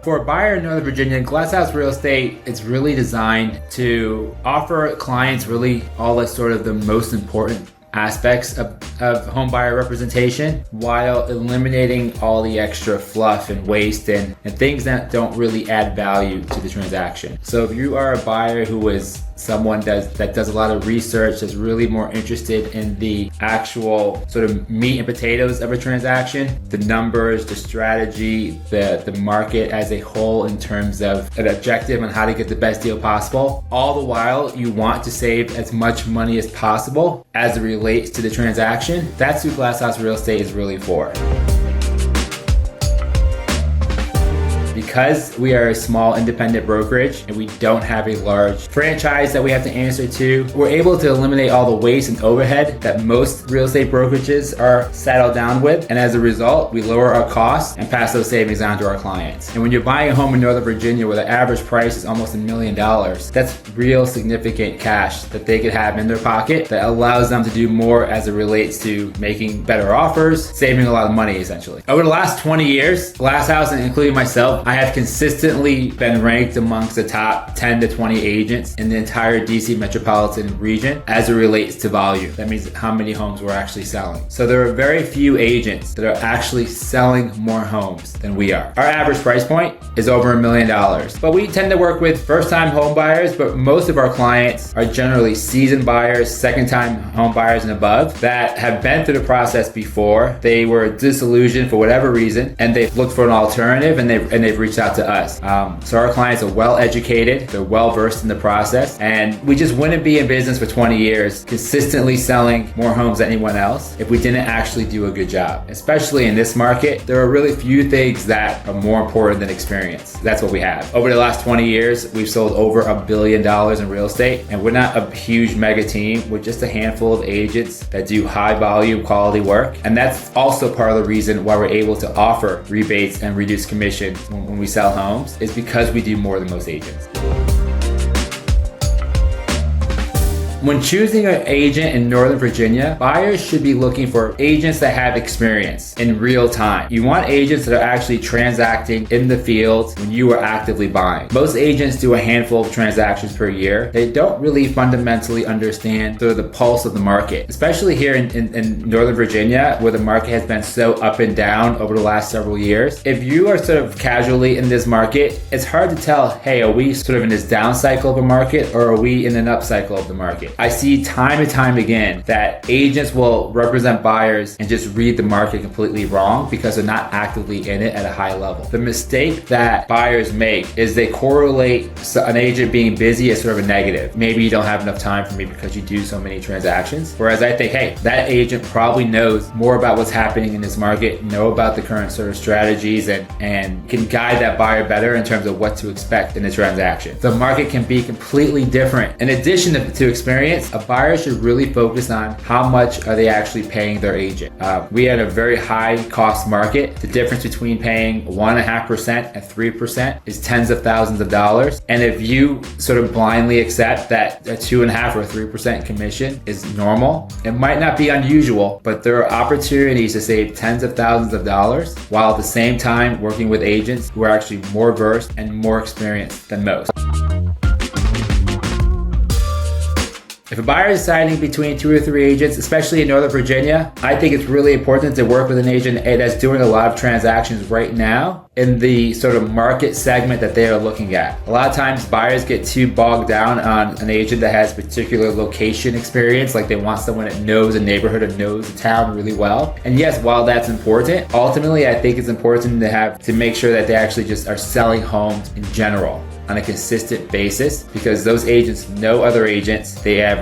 For a buyer in Northern Virginia, Glass House Real Estate, it's really designed to offer clients really all the sort of the most important aspects of home buyer representation while eliminating all the extra fluff and waste and things that don't really add value to the transaction. So if you are a buyer who is someone that does a lot of research, is really more interested in the actual sort of meat and potatoes of a transaction, the numbers, the strategy, the market as a whole in terms of an objective on how to get the best deal possible, all the while you want to save as much money as possible as it relates to the transaction, that's who Glass House Real Estate is really for. Because we are a small independent brokerage and we don't have a large franchise that we have to answer to, we're able to eliminate all the waste and overhead that most real estate brokerages are saddled down with. And as a result, we lower our costs and pass those savings on to our clients. And when you're buying a home in Northern Virginia where the average price is almost $1 million, that's real significant cash that they could have in their pocket that allows them to do more as it relates to making better offers, saving a lot of money essentially. Over the last 20 years, Glass House, and including myself, I have consistently been ranked amongst the top 10 to 20 agents in the entire DC metropolitan region as it relates to volume. That means how many homes we're actually selling. So there are very few agents that are actually selling more homes than we are. Our average price point is over $1 million. But we tend to work with first-time home buyers, but most of our clients are generally seasoned buyers, second-time home buyers and above that have been through the process before. They were disillusioned for whatever reason, and they've looked for an alternative, and they've reached out to us. So our clients are well educated, they're well versed in the process, and we just wouldn't be in business for 20 years consistently selling more homes than anyone else if we didn't actually do a good job. Especially in this market, there are really few things that are more important than experience. That's what we have. Over the last 20 years, we've sold over $1 billion in real estate, and we're not a huge mega team. We're just a handful of agents that do high volume quality work, and that's also part of the reason why we're able to offer rebates and reduced commission when we sell homes, is because we do more than most agents. When choosing an agent in Northern Virginia, buyers should be looking for agents that have experience in real time. You want agents that are actually transacting in the field when you are actively buying. Most agents do a handful of transactions per year. They don't really fundamentally understand sort of the pulse of the market, especially here in Northern Virginia, where the market has been so up and down over the last several years. If you are sort of casually in this market, it's hard to tell, hey, are we sort of in this down cycle of a market or are we in an up cycle of the market? I see time and time again that agents will represent buyers and just read the market completely wrong because they're not actively in it at a high level. The mistake that buyers make is they correlate an agent being busy as sort of a negative. Maybe you don't have enough time for me because you do so many transactions. Whereas I think, hey, that agent probably knows more about what's happening in this market, know about the current sort of strategies, and can guide that buyer better in terms of what to expect in the transaction. The market can be completely different. In addition to experience, a buyer should really focus on how much are they actually paying their agent. We are in a very high cost market. The difference between paying 1.5% and 3% is tens of thousands of dollars. And if you sort of blindly accept that a 2.5% or 3% commission is normal, it might not be unusual, but there are opportunities to save tens of thousands of dollars while at the same time working with agents who are actually more versed and more experienced than most. If a buyer is deciding between 2 or 3 agents, especially in Northern Virginia, I think it's really important to work with an agent that's doing a lot of transactions right now in the sort of market segment that they are looking at. A lot of times buyers get too bogged down on an agent that has particular location experience, like they want someone that knows a neighborhood or knows the town really well. And yes, while that's important, ultimately I think it's important to make sure that they actually just are selling homes in general on a consistent basis, because those agents know other agents. They have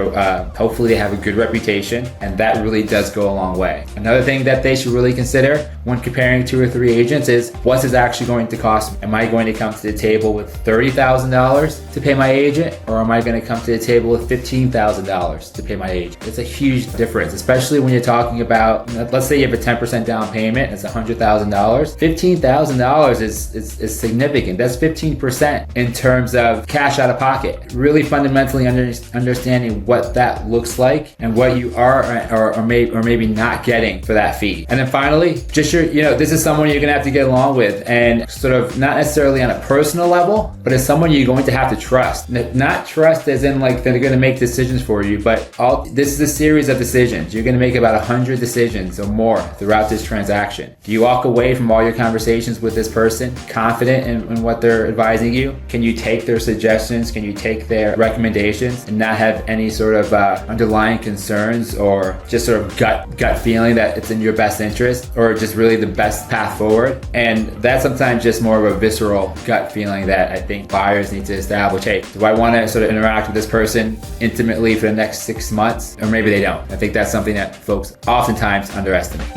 hopefully they have a good reputation, and that really does go a long way. Another thing that they should really consider when comparing 2 or 3 agents is, what's it actually going to cost me? Am I going to come to the table with $30,000 to pay my agent, or am I going to come to the table with $15,000 to pay my agent? It's a huge difference, especially when you're talking about, let's say you have a 10% down payment, it's $100,000. $15,000 is significant. That's 15% in terms of cash out of pocket. Really fundamentally understanding what that looks like and what you are or maybe not getting for that fee. And then finally, just this is someone you're gonna have to get along with, and sort of not necessarily on a personal level, but as someone you're going to have to trust. Not trust as in like they're gonna make decisions for you, but this is a series of decisions. You're gonna make about 100 decisions or more throughout this transaction. Do you walk away from all your conversations with this person confident in what they're advising you? Can you take their suggestions? Can you take their recommendations and not have any sort of underlying concerns or just sort of gut feeling that it's in your best interest or just really the best path forward? And that's sometimes just more of a visceral gut feeling that I think buyers need to establish. Hey, do I want to sort of interact with this person intimately for the next 6 months? Or maybe they don't. I think that's something that folks oftentimes underestimate.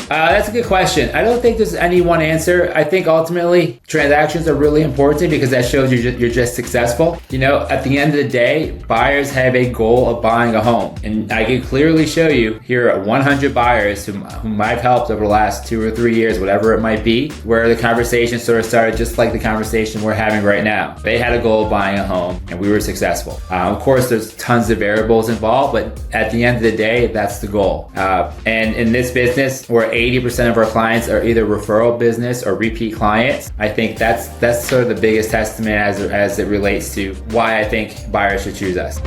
That's a good question. I don't think there's any one answer. I think ultimately transactions are really important because that shows you're just successful. At the end of the day, buyers have a goal of buying a home. And I can clearly show you here are 100 buyers whom I've helped over the last 2 or 3 years, whatever it might be, where the conversation sort of started just like the conversation we're having right now. They had a goal of buying a home and we were successful. Of course, there's tons of variables involved, but at the end of the day, that's the goal. And in this business, where 80% of our clients are either referral business or repeat clients, I think that's sort of the biggest testament as it relates to why I think buyers should choose us.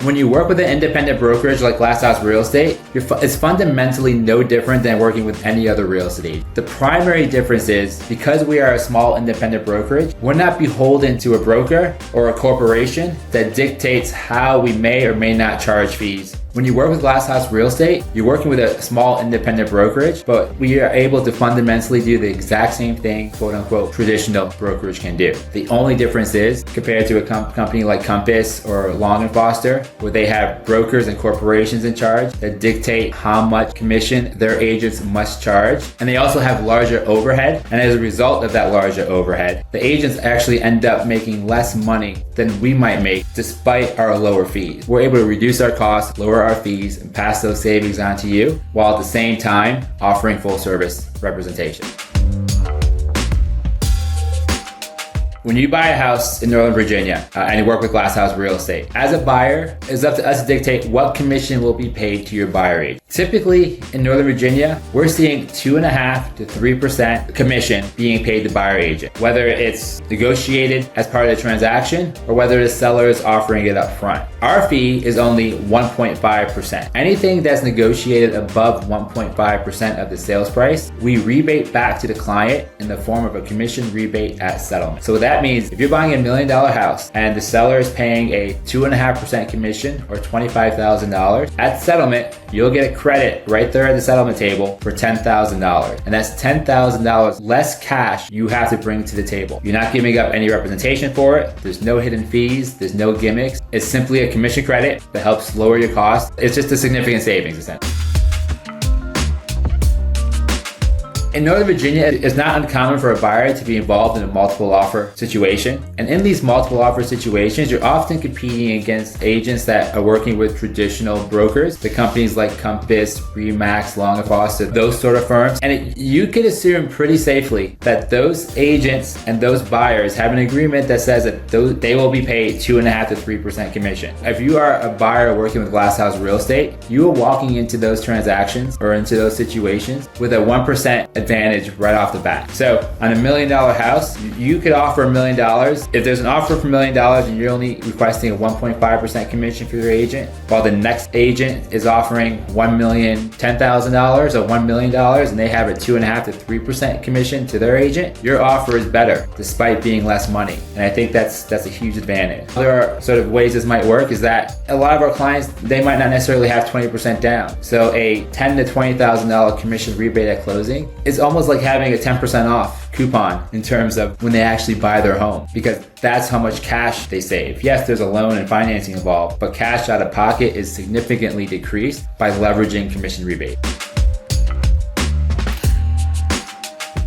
When you work with an independent brokerage like Glass House Real Estate, it's fundamentally no different than working with any other real estate. The primary difference is because we are a small independent brokerage, we're not beholden to a broker or a corporation that dictates how we may or may not charge fees. When you work with Glass House Real Estate, you're working with a small independent brokerage, but we are able to fundamentally do the exact same thing, quote unquote, traditional brokerage can do. The only difference is compared to a company like Compass or Long & Foster, where they have brokers and corporations in charge that dictate how much commission their agents must charge. And they also have larger overhead. And as a result of that larger overhead, the agents actually end up making less money than we might make despite our lower fees. We're able to reduce our costs, lower our fees, and pass those savings on to you, while at the same time offering full service representation. When you buy a house in Northern Virginia and you work with Glass House Real Estate, as a buyer, it's up to us to dictate what commission will be paid to your buyer agent. Typically in Northern Virginia, we're seeing 2.5% to 3% commission being paid to buyer agent, whether it's negotiated as part of the transaction or whether the seller is offering it up front. Our fee is only 1.5%. Anything that's negotiated above 1.5% of the sales price, we rebate back to the client in the form of a commission rebate at settlement. So that means if you're buying $1 million house and the seller is paying a 2.5% commission or $25,000, at settlement, you'll get a credit right there at the settlement table for $10,000. And that's $10,000 less cash you have to bring to the table. You're not giving up any representation for it. There's no hidden fees. There's no gimmicks. It's simply a commission credit that helps lower your costs. It's just a significant savings, essentially. In Northern Virginia, it's not uncommon for a buyer to be involved in a multiple offer situation. And in these multiple offer situations, you're often competing against agents that are working with traditional brokers, the companies like Compass, Remax, Long & Foster, those sort of firms. And you could assume pretty safely that those agents and those buyers have an agreement that says that they will be paid 2.5% to 3% commission. If you are a buyer working with Glass House Real Estate, you are walking into those transactions or into those situations with a 1% advantage right off the bat. So on $1 million house, you could offer $1 million. If there's an offer for $1 million and you're only requesting a 1.5% commission for your agent, while the next agent is offering $1,010,000 or $1 million and they have a 2.5% to 3% commission to their agent, your offer is better despite being less money. And I think that's a huge advantage. Other sort of ways this might work is that a lot of our clients, they might not necessarily have 20% down. So a $10,000 to $20,000 commission rebate at closing is almost like having a 10% off coupon in terms of when they actually buy their home, because that's how much cash they save. Yes, there's a loan and financing involved, but cash out of pocket is significantly decreased by leveraging commission rebate.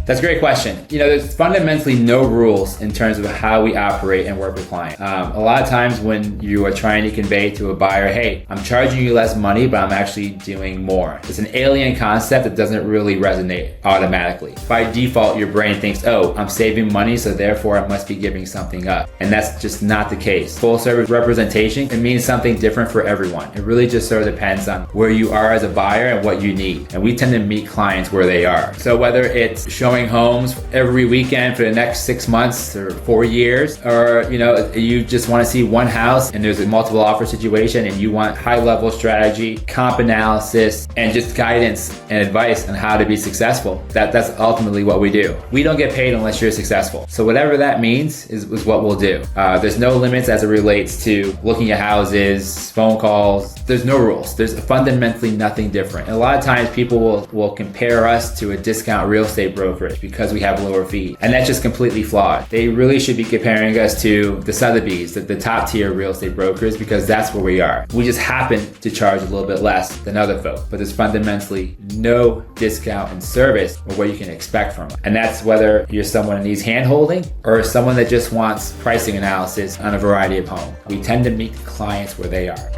That's a great question. There's fundamentally no rules in terms of how we operate and work with clients. A lot of times when you are trying to convey to a buyer, hey, I'm charging you less money, but I'm actually doing more. It's an alien concept that doesn't really resonate automatically. By default, your brain thinks, oh, I'm saving money, so therefore I must be giving something up. And that's just not the case. Full service representation, it means something different for everyone. It really just sort of depends on where you are as a buyer and what you need. And we tend to meet clients where they are. So whether it's showing homes every weekend for the next 6 months or 4 years, or you just want to see one house and there's a multiple offer situation and you want high level strategy, comp analysis, and just guidance and advice on how to be successful, that's ultimately what we do. We don't get paid unless you're successful. So whatever that means is what we'll do. There's no limits as it relates to looking at houses, phone calls. There's no rules. There's fundamentally nothing different. And a lot of times people will compare us to a discount real estate brokerage because we have lower fees. And that's just completely flawed. They really should be comparing us to the Sotheby's, the top tier real estate brokers, because that's where we are. We just happen to charge a little bit less than other folks, but there's fundamentally no discount in service or what you can expect from it. And that's whether you're someone that needs hand-holding or someone that just wants pricing analysis on a variety of homes. We tend to meet clients where they are.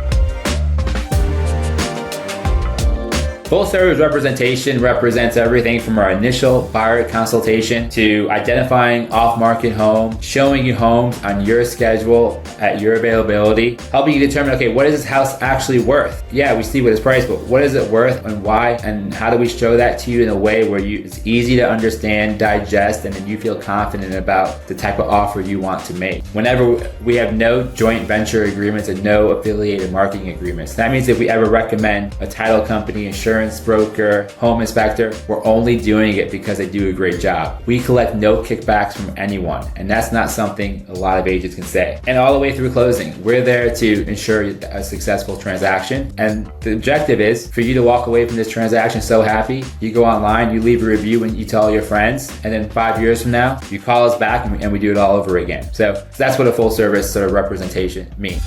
Full service representation represents everything from our initial buyer consultation to identifying off-market homes, showing you homes on your schedule at your availability, helping you determine, okay, what is this house actually worth? Yeah, we see what it's priced, but what is it worth and why? And how do we show that to you in a way where it's easy to understand, digest, and then you feel confident about the type of offer you want to make. Whenever we have no joint venture agreements and no affiliated marketing agreements, that means if we ever recommend a title company, insurance broker, home inspector, we're only doing it because they do a great job. We collect no kickbacks from anyone, and that's not something a lot of agents can say. And all the way through closing, we're there to ensure a successful transaction. And the objective is for you to walk away from this transaction so happy, you go online, you leave a review and you tell all your friends, and then 5 years from now, you call us back and we do it all over again. So that's what a full service sort of representation means.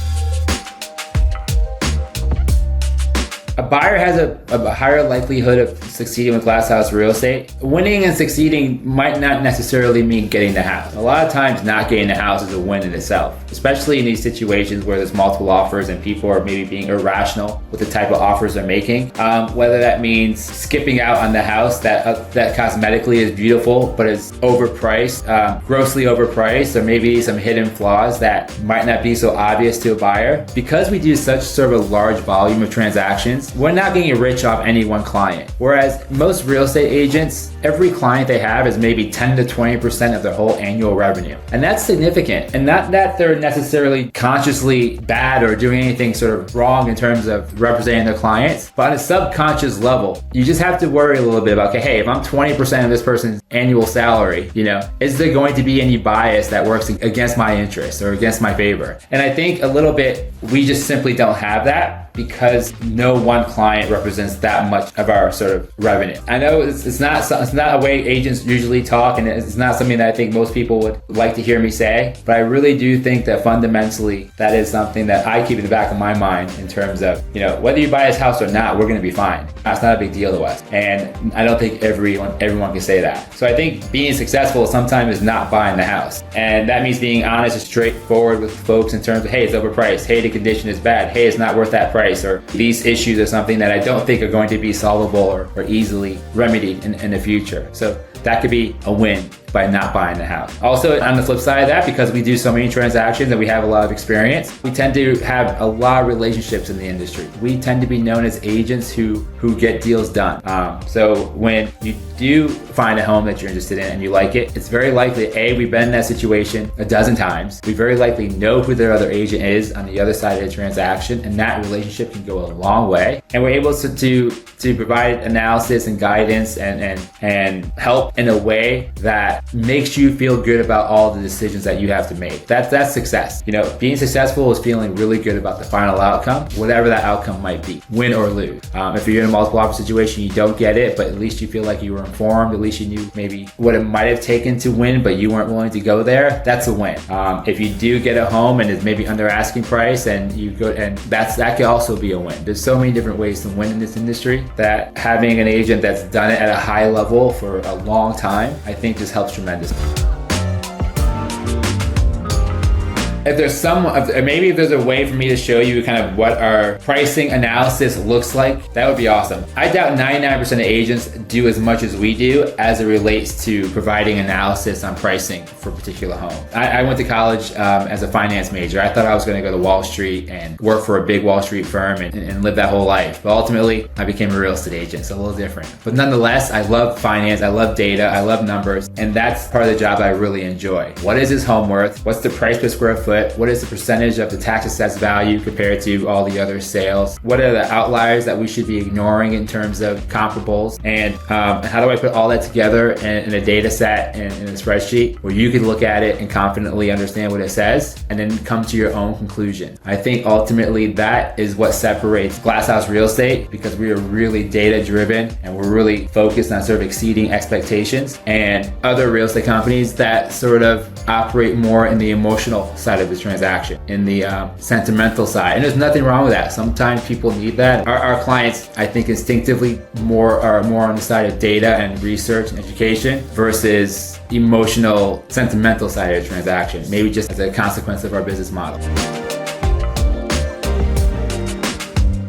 A buyer has a higher likelihood of succeeding with glass house real estate. Winning and succeeding might not necessarily mean getting the house. A lot of times not getting the house is a win in itself, especially in these situations where there's multiple offers and people are maybe being irrational with the type of offers they're making. Whether that means skipping out on the house that cosmetically is beautiful but is overpriced, grossly overpriced, or maybe some hidden flaws that might not be so obvious to a buyer. Because we do such sort of a large volume of transactions, we're not getting rich off any one client. Whereas most real estate agents, every client they have is maybe 10 to 20% of their whole annual revenue. And that's significant. And not that they're necessarily consciously bad or doing anything sort of wrong in terms of representing their clients, but on a subconscious level, you just have to worry a little bit about, okay, hey, if I'm 20% of this person's annual salary, is there going to be any bias that works against my interest or against my favor? And I think a little bit, we just simply don't have that because no one client represents that much of our sort of revenue. I know it's not a way agents usually talk, and it's not something that I think most people would like to hear me say, but I really do think that fundamentally that is something that I keep in the back of my mind in terms of, whether you buy this house or not, we're gonna be fine. That's not a big deal to us. And I don't think everyone can say that. So I think being successful sometimes is not buying the house. And that means being honest and straightforward with folks in terms of, hey, it's overpriced, hey, the condition is bad, hey, it's not worth that price, or these issues are something that I don't think are going to be solvable or easily remedied in the future. So that could be a win by not buying the house. Also, on the flip side of that, because we do so many transactions and we have a lot of experience, we tend to have a lot of relationships in the industry. We tend to be known as agents who get deals done. So when you do find a home that you're interested in and you like it, it's very likely, we've been in that situation a dozen times. We very likely know who their other agent is on the other side of the transaction, and that relationship can go a long way. And we're able to provide analysis and guidance and help in a way that that makes you feel good about all the decisions that you have to make. That's success. Being successful is feeling really good about the final outcome, whatever that outcome might be, win or lose. If you're in a multiple offer situation, you don't get it, but at least you feel like you were informed, at least you knew maybe what it might have taken to win, but you weren't willing to go there, that's a win. If you do get a home and it's maybe under asking price and you go, and that could also be a win. There's so many different ways to win in this industry that having an agent that's done it at a high level for a long time, I think just helps tremendously. If there's a way for me to show you kind of what our pricing analysis looks like, that would be awesome. I doubt 99% of agents do as much as we do as it relates to providing analysis on pricing for a particular home. I went to college as a finance major. I thought I was going to go to Wall Street and work for a big Wall Street firm and live that whole life. But ultimately, I became a real estate agent, so a little different. But nonetheless, I love finance, I love data, I love numbers, and that's part of the job I really enjoy. What is this home worth? What's the price per square foot? What is the percentage of the tax assessed value compared to all the other sales? What are the outliers that we should be ignoring in terms of comparables? And how do I put all that together in a data set and in a spreadsheet where you can look at it and confidently understand what it says and then come to your own conclusion? I think ultimately that is what separates Glass House Real Estate, because we are really data driven and we're really focused on sort of exceeding expectations, and other real estate companies that sort of operate more in the emotional side of the transaction, in the sentimental side. And there's nothing wrong with that. Sometimes people need that. Our clients, I think, instinctively are more on the side of data and research and education versus emotional, sentimental side of the transaction, maybe just as a consequence of our business model.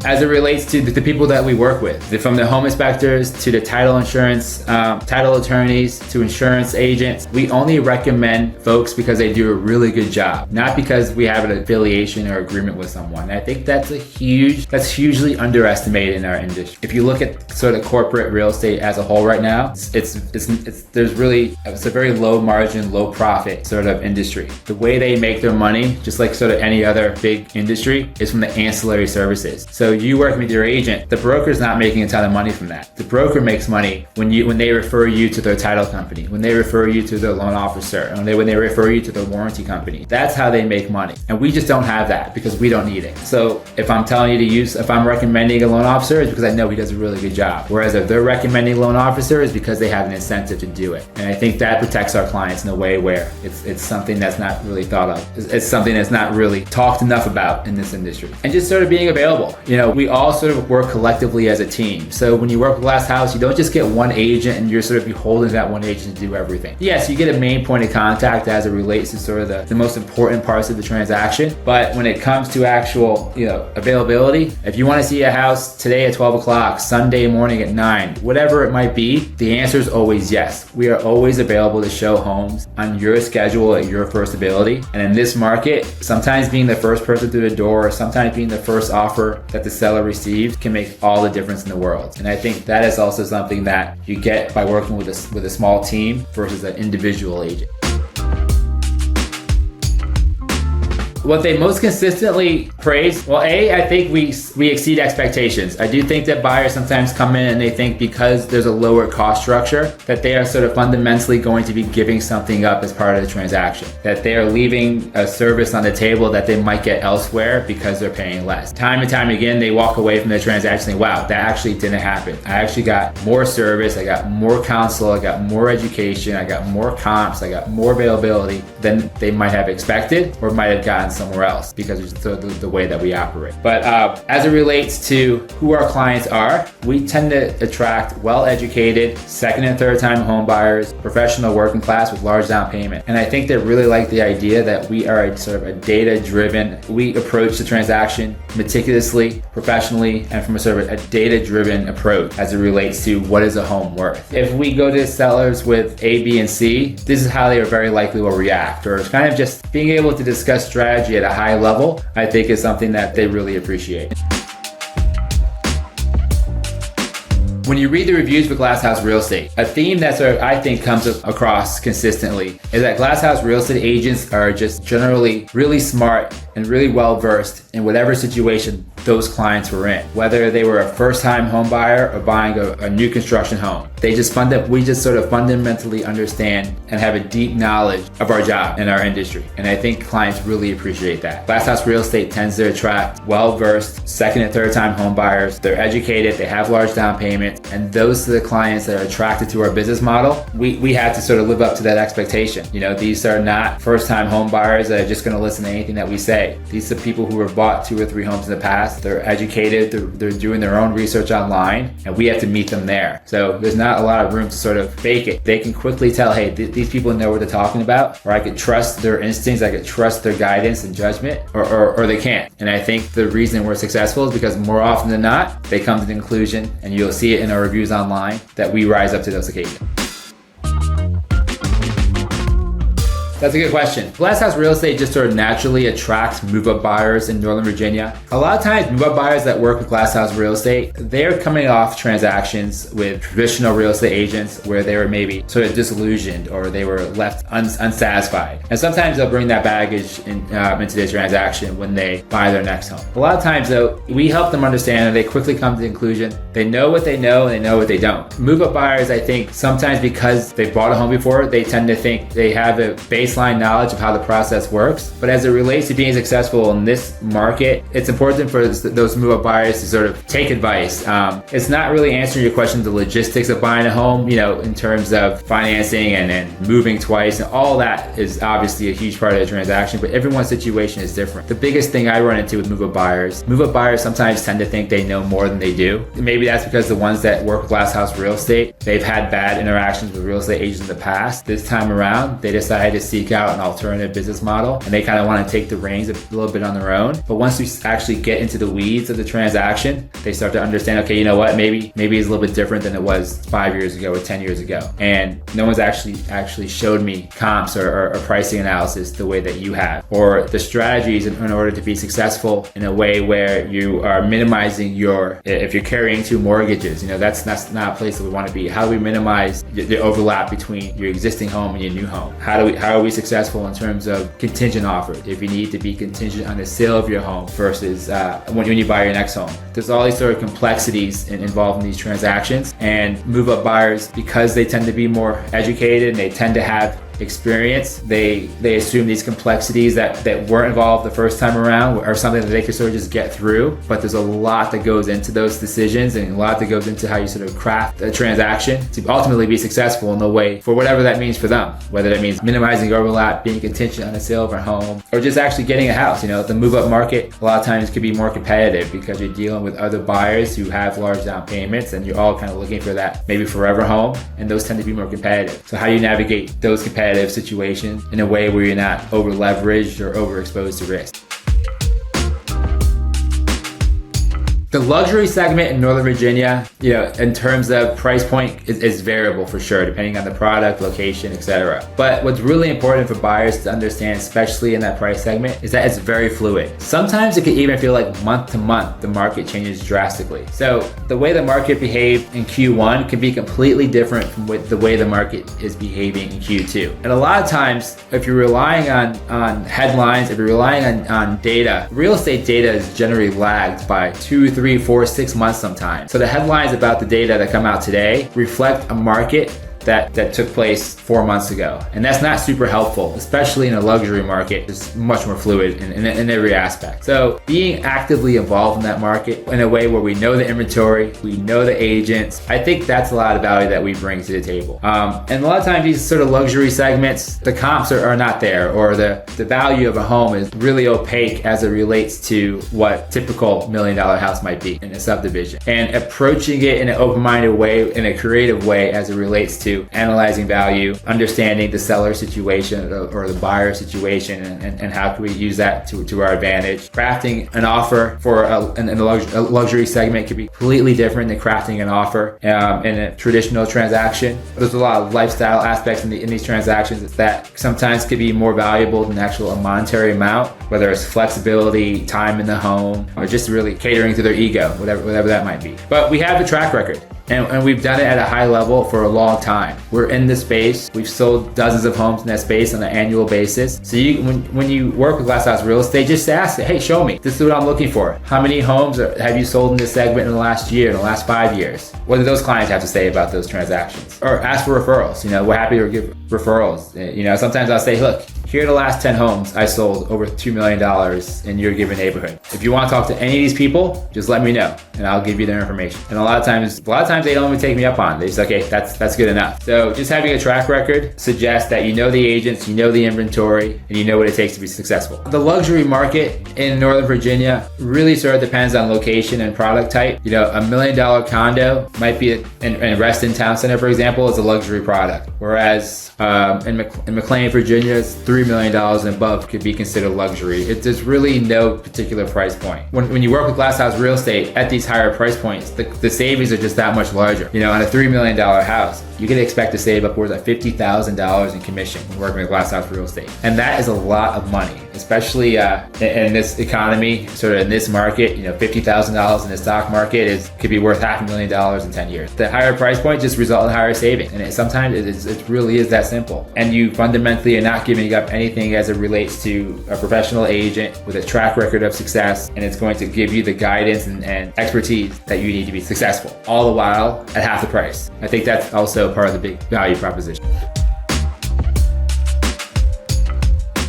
As it relates to the people that we work with, from the home inspectors to the title insurance, title attorneys to insurance agents, we only recommend folks because they do a really good job, not because we have an affiliation or agreement with someone. And I think that's hugely underestimated in our industry. If you look at sort of corporate real estate as a whole right now, it's a very low margin, low profit sort of industry. The way they make their money, just like sort of any other big industry, is from the ancillary services. So you working with your agent, the broker's not making a ton of money from that. The broker makes money when they refer you to their title company, when they refer you to their loan officer, when they refer you to their warranty company. That's how they make money. And we just don't have that because we don't need it. So if I'm telling you if I'm recommending a loan officer, it's because I know he does a really good job. Whereas if they're recommending a loan officer, it's because they have an incentive to do it. And I think that protects our clients in a way where it's something that's not really thought of. It's something that's not really talked enough about in this industry. And just sort of being available. We all sort of work collectively as a team. So when you work with Glass House, you don't just get one agent and you're sort of beholden to that one agent to do everything. Yes, you get a main point of contact as it relates to sort of the most important parts of the transaction. But when it comes to actual, availability, if you want to see a house today at 12 o'clock, Sunday morning at 9, whatever it might be, the answer is always yes. We are always available to show homes on your schedule at your first ability. And in this market, sometimes being the first person through the door, sometimes being the first offer that the seller receives can make all the difference in the world. And I think that is also something that you get by working with a small team versus an individual agent. What they most consistently praise, well, I think we exceed expectations. I do think that buyers sometimes come in and they think because there's a lower cost structure that they are sort of fundamentally going to be giving something up as part of the transaction, that they are leaving a service on the table that they might get elsewhere because they're paying less. Time and time again, they walk away from the transaction saying, wow, that actually didn't happen. I actually got more service, I got more counsel, I got more education, I got more comps, I got more availability than they might have expected or might have gotten somewhere else because it's the way that we operate. But as it relates to who our clients are, we tend to attract well-educated second and third time home buyers, professional working class with large down payment. And I think they really like the idea that we are a data-driven, we approach the transaction meticulously, professionally, and from a data-driven approach as it relates to what is a home worth. If we go to sellers with A, B, and C, this is how they are very likely will react, or kind of just being able to discuss strategy at a high level, I think is something that they really appreciate. When you read the reviews for Glass House Real Estate, a theme that I think comes across consistently is that Glass House Real Estate agents are just generally really smart and really well versed in whatever situation those clients were in, whether they were a first-time home buyer or buying a new construction home. We just sort of fundamentally understand and have a deep knowledge of our job and our industry. And I think clients really appreciate that. Glass House Real Estate tends to attract well-versed second and third-time home buyers. They're educated, they have large down payments, and those are the clients that are attracted to our business model. We have to sort of live up to that expectation. These are not first-time home buyers that are just going to listen to anything that we say. These are people who have bought 2 or 3 homes in the past. They're educated, they're doing their own research online, and we have to meet them there. So there's not a lot of room to sort of fake it. They can quickly tell, hey, these people know what they're talking about, or I could trust their instincts, I could trust their guidance and judgment, or they can't. And I think the reason we're successful is because more often than not, they come to the conclusion, and you'll see it in our reviews online, that we rise up to those occasions. That's a good question. Glass House Real Estate just sort of naturally attracts move-up buyers in Northern Virginia. A lot of times, move-up buyers that work with Glass House Real Estate, they're coming off transactions with traditional real estate agents where they were maybe sort of disillusioned or they were left unsatisfied. And sometimes they'll bring that baggage into their transaction when they buy their next home. A lot of times, though, we help them understand and they quickly come to the conclusion. They know what they know and they know what they don't. Move-up buyers, I think, sometimes because they've bought a home before, they tend to think they have a baseline knowledge of how the process works. But as it relates to being successful in this market, it's important for those move-up buyers to sort of take advice. It's not really answering your question, the logistics of buying a home, in terms of financing and moving twice, and all that is obviously a huge part of the transaction, but everyone's situation is different. The biggest thing I run into with move-up buyers sometimes tend to think they know more than they do. Maybe that's because the ones that work with Glass House Real Estate, they've had bad interactions with real estate agents in the past. This time around, they decided to seek out an alternative business model, and they kind of want to take the reins a little bit on their own. But once we actually get into the weeds of the transaction, they start to understand, okay, you know what, maybe it's a little bit different than it was 5 years ago or 10 years ago. And no one's actually showed me comps or pricing analysis the way that you have, or the strategies in order to be successful in a way where you are minimizing if you're carrying 2 mortgages, that's not a place that we want to be. How do we minimize the overlap between your existing home and your new home? How are we successful in terms of contingent offers? If you need to be contingent on the sale of your home versus when you buy your next home. There's all these sort of complexities involved in these transactions, and move-up buyers, because they tend to be more educated and they tend to have experience, they assume these complexities that weren't involved the first time around are something that they can sort of just get through. But there's a lot that goes into those decisions and a lot that goes into how you sort of craft a transaction to ultimately be successful in the way for whatever that means for them, whether that means minimizing overlap, being contingent on the sale of a home, or just actually getting a house. The move-up market a lot of times can be more competitive because you're dealing with other buyers who have large down payments, and you're all kind of looking for that maybe forever home, and those tend to be more competitive. So how you navigate those competitive situations in a way where you're not over leveraged or overexposed to risk. The luxury segment in Northern Virginia, in terms of price point is variable for sure, depending on the product, location, etc. But what's really important for buyers to understand, especially in that price segment, is that it's very fluid. Sometimes it can even feel like month to month, the market changes drastically. So the way the market behaved in Q1 can be completely different from the way the market is behaving in Q2. And a lot of times, if you're relying on headlines, if you're relying on data, real estate data is generally lagged by 2, 3, 4, 6 months sometimes. So the headlines about the data that come out today reflect a market that took place 4 months ago. And that's not super helpful, especially in a luxury market. It's much more fluid in every aspect. So being actively involved in that market in a way where we know the inventory, we know the agents, I think that's a lot of value that we bring to the table. And a lot of times these sort of luxury segments, the comps are not there, or the value of a home is really opaque as it relates to what typical $1 million house might be in a subdivision. And approaching it in an open-minded way, in a creative way as it relates to analyzing value, understanding the seller situation or the buyer situation, and how can we use that to our advantage. Crafting an offer for a luxury segment could be completely different than crafting an offer in a traditional transaction. There's a lot of lifestyle aspects in these transactions that sometimes could be more valuable than actual monetary amount, whether it's flexibility, time in the home, or just really catering to their ego, whatever that might be. But we have a track record. And we've done it at a high level for a long time. We're in the space. We've sold dozens of homes in that space on an annual basis. So when you work with Glass House Real Estate, just ask, hey, show me. This is what I'm looking for. How many homes have you sold in this segment in the last year, in the last 5 years? What do those clients have to say about those transactions? Or ask for referrals. We're happy to give referrals. Sometimes I'll say, look, here are the last 10 homes I sold over $2 million in your given neighborhood. If you want to talk to any of these people, just let me know and I'll give you their information. And a lot of times they don't even take me up on it. They just say, okay, that's good enough. So just having a track record suggests that you know the agents, you know the inventory, and you know what it takes to be successful. The luxury market in Northern Virginia really sort of depends on location and product type. $1 million condo might be in Reston Town Center, for example, is a luxury product. Whereas in McLean, Virginia, it's $3 million and above could be considered luxury. There's really no particular price point. When you work with Glass House Real Estate at these higher price points, the savings are just that much larger. On a $3 million house, you can expect to save upwards of $50,000 in commission when working with Glass House Real Estate. And that is a lot of money, especially in this economy, sort of in this market. $50,000 in the stock market could be worth $500,000 in 10 years. The higher price point just results in higher savings. And sometimes it really is that simple. And you fundamentally are not giving up anything as it relates to a professional agent with a track record of success, and it's going to give you the guidance and expertise that you need to be successful, all the while at half the price. I think that's also part of the big value proposition.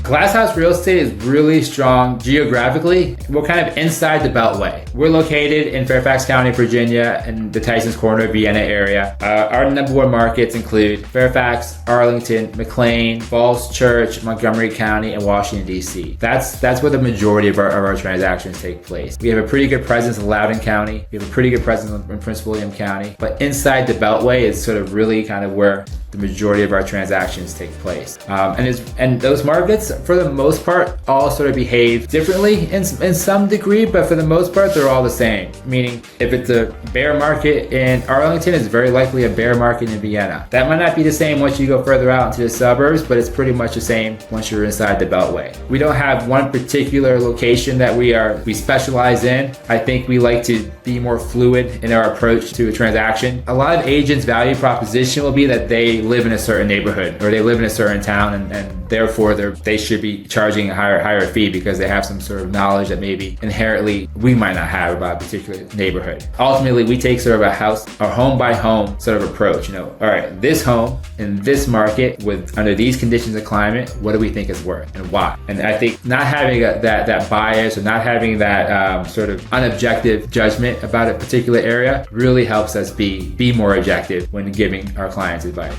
Glass House Real Estate is really strong geographically. We're kind of inside the Beltway. We're located in Fairfax County, Virginia, in the Tysons Corner, Vienna area. Our number one markets include Fairfax, Arlington, McLean, Falls Church, Montgomery County, and Washington, D.C. That's where the majority of our transactions take place. We have a pretty good presence in Loudoun County. We have a pretty good presence in Prince William County. But inside the Beltway is sort of really kind of where the majority of our transactions take place. And those markets, for the most part, all sort of behave differently in some degree, but for the most part, they're all the same. Meaning, if it's a bear market in Arlington, it's very likely a bear market in Vienna. That might not be the same once you go further out into the suburbs, but it's pretty much the same once you're inside the Beltway. We don't have one particular location that we specialize in. I think we like to be more fluid in our approach to a transaction. A lot of agents' value proposition will be that they live in a certain neighborhood or they live in a certain town, and therefore they should be charging a higher fee because they have some sort of knowledge that maybe inherently we might not have about a particular neighborhood. Ultimately, we take sort of a home by home sort of approach. All right, this home in this market with under these conditions of climate, what do we think it's worth and why? And I think not having that bias or not having that sort of unobjective judgment about a particular area really helps us be more objective when giving our clients advice.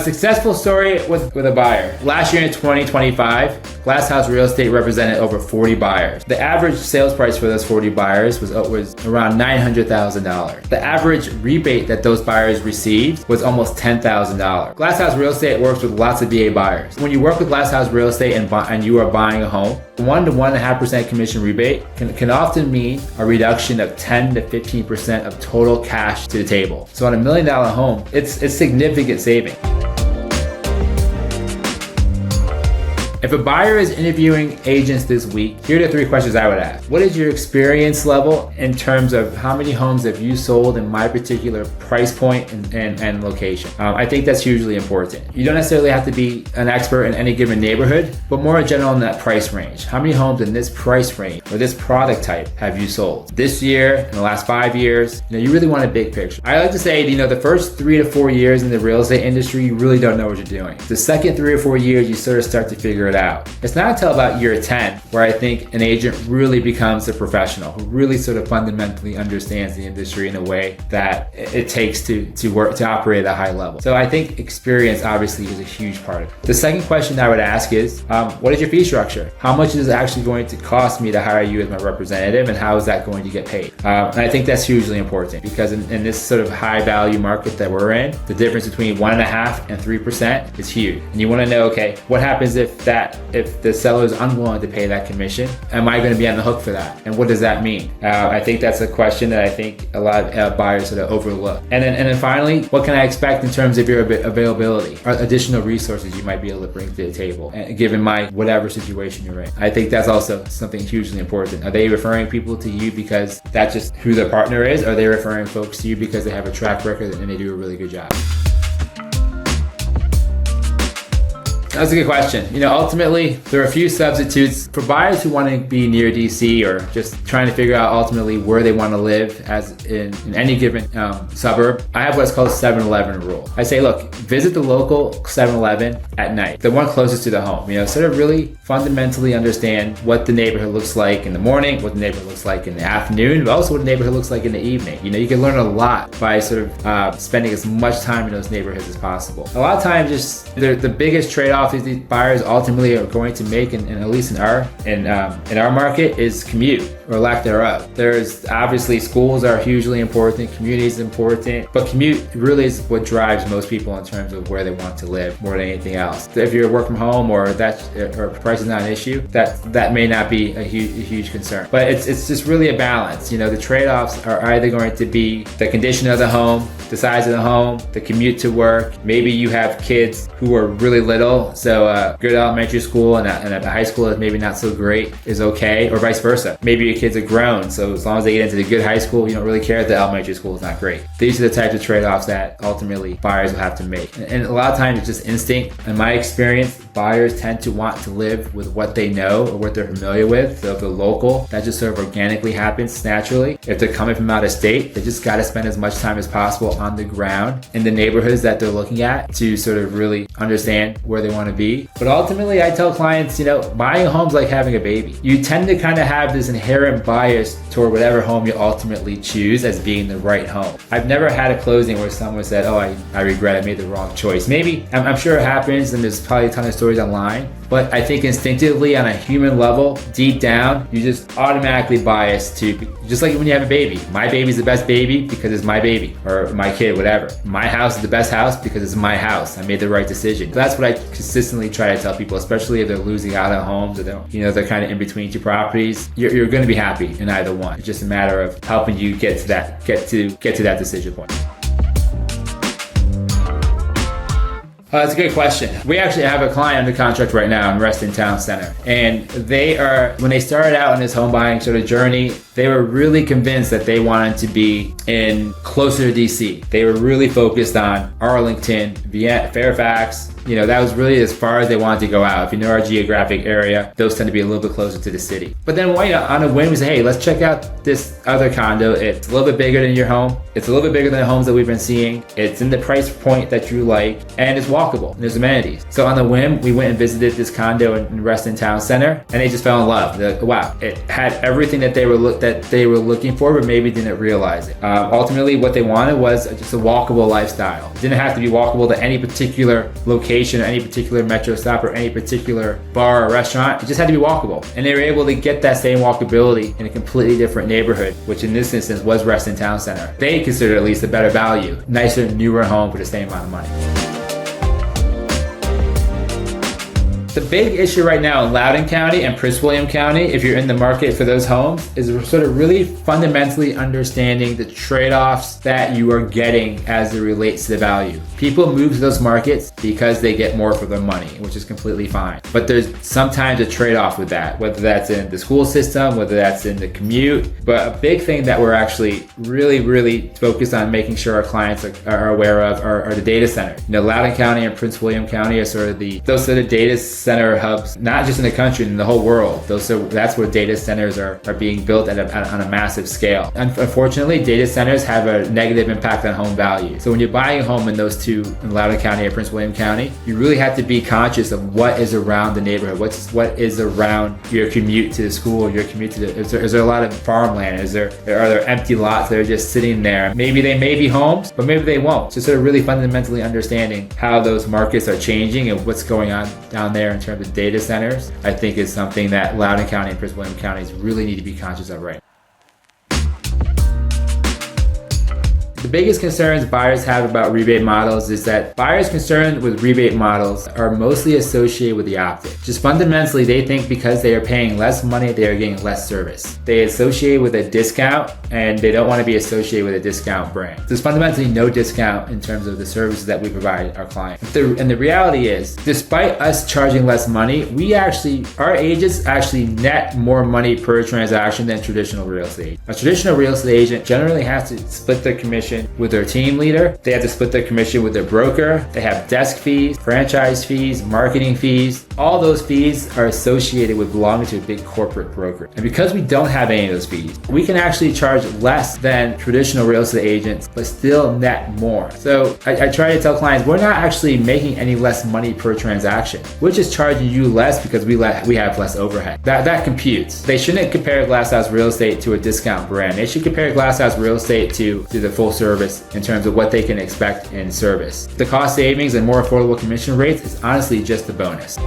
Successful story with a buyer. Last year in 2025, Glass House Real Estate represented over 40 buyers. The average sales price for those 40 buyers was around $900,000. The average rebate that those buyers received was almost $10,000. Glass House Real Estate works with lots of VA buyers. When you work with Glass House Real Estate and you are buying a home, 1 to 1.5% commission rebate can often mean a reduction of 10 to 15% of total cash to the table. So on $1 million home, it's significant saving. If a buyer is interviewing agents this week, here are the 3 questions I would ask. What is your experience level in terms of how many homes have you sold in my particular price point and location? I think that's hugely important. You don't necessarily have to be an expert in any given neighborhood, but more general in that price range. How many homes in this price range or this product type have you sold? This year, in the last 5 years, you really want a big picture. I like to say, the first 3 to 4 years in the real estate industry, you really don't know what you're doing. The second 3 or 4 years, you sort of start to figure it out. It's not until about year 10 where I think an agent really becomes a professional who really sort of fundamentally understands the industry in a way that it takes to operate at a high level. So I think experience obviously is a huge part of it. The second question I would ask is, what is your fee structure? How much is it actually going to cost me to hire you as my representative, and how is that going to get paid? And I think that's hugely important because in this sort of high value market that we're in, the difference between 1.5% and 3% is huge. And you want to know, okay, what happens if that that if the seller is unwilling to pay that commission, am I going to be on the hook for that? And what does that mean? I think that's a question that I think a lot of buyers sort of overlook. And then finally, what can I expect in terms of your availability or additional resources you might be able to bring to the table, given my whatever situation you're in? I think that's also something hugely important. Are they referring people to you because that's just who their partner is? Or are they referring folks to you because they have a track record and they do a really good job? That's a good question. Ultimately, there are a few substitutes for buyers who want to be near DC or just trying to figure out ultimately where they want to live as in any given suburb. I have what's called 7-Eleven rule. I say, look, visit the local 7-Eleven at night, the one closest to the home. Sort of really fundamentally understand what the neighborhood looks like in the morning, what the neighborhood looks like in the afternoon, but also what the neighborhood looks like in the evening. You can learn a lot by sort of spending as much time in those neighborhoods as possible. A lot of times, just the biggest trade-off these buyers ultimately are going to make, and at least in our market, is commute or lack thereof. There's obviously schools are hugely important, community is important, but commute really is what drives most people in terms of where they want to live more than anything else. If you're work from home or price is not an issue, that may not be a huge concern. But it's just really a balance. The trade-offs are either going to be the condition of the home, the size of the home, the commute to work. Maybe you have kids who are really little, so good elementary school and a high school is maybe not so great is okay, or vice versa. Maybe your kids are grown, so as long as they get into the good high school, you don't really care if the elementary school is not great. These are the types of trade-offs that ultimately buyers will have to make. And a lot of times it's just instinct. In my experience, buyers tend to want to live with what they know or what they're familiar with. So if they're local, that just sort of organically happens naturally. If they're coming from out of state, they just got to spend as much time as possible on the ground in the neighborhoods that they're looking at to sort of really understand where they want to be. But ultimately, I tell clients, buying a home's like having a baby. You tend to kind of have this inherent bias toward whatever home you ultimately choose as being the right home. I've never had a closing where someone said, oh, I regret I made the wrong choice. Maybe, I'm sure it happens, and there's probably a ton of stories online, but I think instinctively on a human level, deep down, you just automatically bias to, just like when you have a baby. My baby's the best baby because it's my baby, or my kid, whatever. My house is the best house because it's my house. I made the right decision. That's what I consistently try to tell people, especially if they're losing out on homes or they're kind of in between two properties. You're going to be happy in either one. It's just a matter of helping you get to that decision point. That's a good question. We actually have a client under contract right now in Reston Town Center. And when they started out on this home buying sort of journey, they were really convinced that they wanted to be closer to DC. They were really focused on Arlington, Vienna, Fairfax. That was really as far as they wanted to go out. If you know our geographic area, those tend to be a little bit closer to the city. But then on a whim, we say, hey, let's check out this other condo. It's a little bit bigger than your home. It's a little bit bigger than the homes that we've been seeing. It's in the price point that you like, and it's walkable. And there's amenities. So on the whim, we went and visited this condo in Reston Town Center, and they just fell in love. They're like, wow, it had everything that they were looking for, but maybe didn't realize it. Ultimately, what they wanted was just a walkable lifestyle. It didn't have to be walkable to any particular location or any particular metro stop or any particular bar or restaurant. It just had to be walkable. And they were able to get that same walkability in a completely different neighborhood, which in this instance was Reston Town Center. They considered at least a better value, nicer, newer home for the same amount of money. The big issue right now in Loudoun County and Prince William County, if you're in the market for those homes, is sort of really fundamentally understanding the trade-offs that you are getting as it relates to the value. People move to those markets because they get more for their money, which is completely fine. But there's sometimes a trade-off with that, whether that's in the school system, whether that's in the commute. But a big thing that we're actually really focused on making sure our clients are aware of are the data centers. Loudoun County and Prince William County are sort of those sort of data center hubs, not just in the country, in the whole world. That's where data centers are being built on a massive scale. Unfortunately, data centers have a negative impact on home value. So when you're buying a home in those two, in Loudoun County or Prince William County, you really have to be conscious of what is around the neighborhood, what is around your commute to the school, your commute to is there a lot of farmland? Are there empty lots that are just sitting there? Maybe they may be homes, but maybe they won't. So sort of really fundamentally understanding how those markets are changing and what's going on down there in terms of data centers, I think is something that Loudoun County and Prince William counties really need to be conscious of right now. The biggest concerns buyers have about rebate models is that buyers concerned with rebate models are mostly associated with the optic. Just fundamentally, they think because they are paying less money, they are getting less service. They associate with a discount and they don't want to be associated with a discount brand. There's fundamentally no discount in terms of the services that we provide our clients. And the reality is, despite us charging less money, our agents actually net more money per transaction than traditional real estate. A traditional real estate agent generally has to split their commission with their team leader. They have to split their commission with their broker. They have desk fees, franchise fees, marketing fees. All those fees are associated with belonging to a big corporate broker. And because we don't have any of those fees, we can actually charge less than traditional real estate agents, but still net more. So I try to tell clients, we're not actually making any less money per transaction. We're just charging you less because we have less overhead. That computes. They shouldn't compare Glass House Real Estate to a discount brand. They should compare Glass House Real Estate to the full service in terms of what they can expect in service. The cost savings and more affordable commission rates is honestly just a bonus.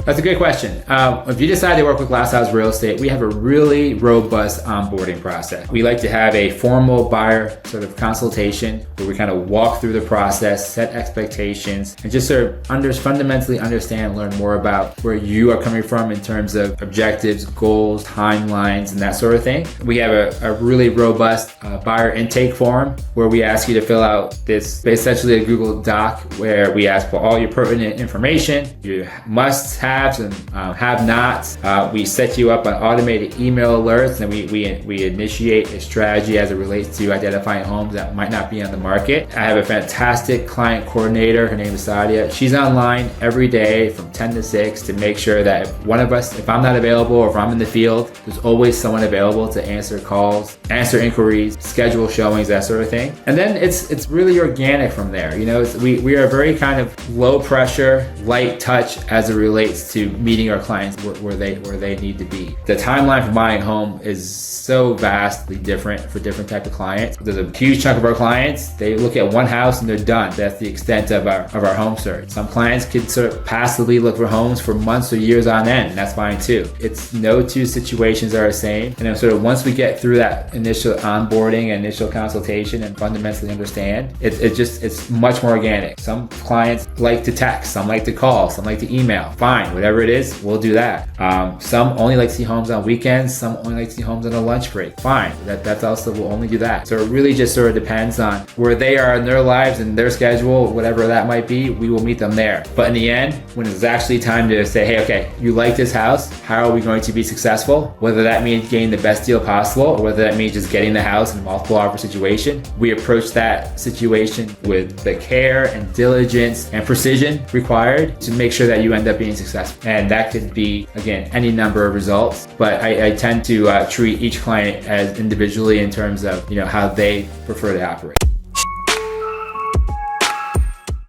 That's a good question. If you decide to work with Glass House Real Estate, we have a really robust onboarding process. We like to have a formal buyer sort of consultation where we kind of walk through the process, set expectations, and just sort of fundamentally understand and learn more about where you are coming from in terms of objectives, goals, timelines, and that sort of thing. We have a really robust buyer intake form where we ask you to fill out this, essentially a Google Doc, where we ask for all your pertinent information, your must-haves and have-nots. We set you up on automated email alerts, and we initiate a strategy as it relates to identifying homes that might not be on the market. I have a fantastic client coordinator. Her name is Sadia. She's online every day from 10 to 6 to make sure that if I'm not available or if I'm in the field, there's always someone available to answer calls, answer inquiries, schedule showings, that sort of thing. And then it's really organic from there. You know, we are very kind of low pressure, light touch as it relates to meeting our clients where they need to be. The timeline for buying a home is so vastly different for different type of clients. There's a huge chunk of our clients, they look at one house and they're done. That's the extent of our home search. Some clients could sort of passively look for homes for months or years on end, and that's fine too. It's no two situations are the same. And then sort of once we get through that initial onboarding, initial consultation, and fundamentally understand, it's much more organic. Some clients like to text, some like to call, some like to email. Fine, whatever it is, we'll do that. Some only like to see homes on weekends, some only like to see homes on a lunch break. Fine, that's also, we'll only do that. So it really just sort of depends on where they are in their lives and their schedule, whatever that might be, we will meet them there. But in the end, when it's actually time to say, hey, okay, you like this house, how are we going to be successful? Whether that means getting the best deal possible or whether that means just getting the house in a multiple offer situation, we approach that situation with the care and diligence and precision required to make sure that you end up being successful. And that could be, again, any number of results, but I tend to treat each client as individually in terms of, how they prefer to operate.